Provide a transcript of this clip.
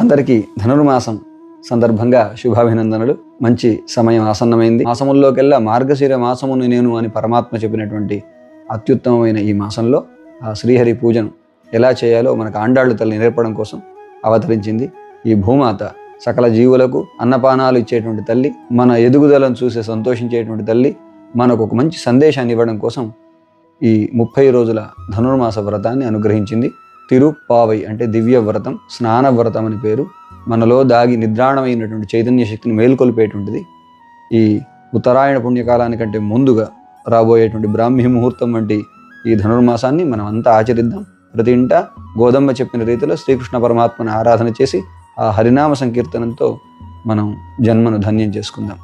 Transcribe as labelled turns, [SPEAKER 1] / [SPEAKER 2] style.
[SPEAKER 1] అందరికీ ధనుర్మాసం సందర్భంగా శుభాభినందనలు. మంచి సమయం ఆసన్నమైంది. మాసముల్లోకెల్లా మార్గశిర మాసమును నేను అని పరమాత్మ చెప్పినటువంటి అత్యుత్తమమైన ఈ మాసంలో ఆ శ్రీహరి పూజను ఎలా చేయాలో మనకు ఆండాళ్ళు తల్లి నేర్పడం కోసం అవతరించింది. ఈ భూమాత సకల జీవులకు అన్నపానాలు ఇచ్చేటువంటి తల్లి, మన ఎదుగుదలను చూసి సంతోషించేటువంటి తల్లి, మనకు ఒక మంచి సందేశాన్ని ఇవ్వడం కోసం ఈ 30 రోజుల ధనుర్మాస వ్రతాన్ని అనుగ్రహించింది. తిరుప్పావై అంటే దివ్య వ్రతం, స్నాన వ్రతం అని పేరు. మనలో దాగి నిద్రాణమైనటువంటి చైతన్య శక్తిని మేల్కొల్పేటువంటిది. ఈ ఉత్తరాయణ పుణ్యకాలానికంటే ముందుగా రాబోయేటువంటి బ్రాహ్మీ ముహూర్తం వంటి ఈ ధనుర్మాసాన్ని మనం అంతా ఆచరిద్దాం. ప్రతి ఇంట గోదమ్మ చెప్పిన రీతిలో శ్రీకృష్ణ పరమాత్మను ఆరాధన చేసి ఆ హరినామ సంకీర్తనంతో మనం జన్మను ధన్యం చేసుకుందాం.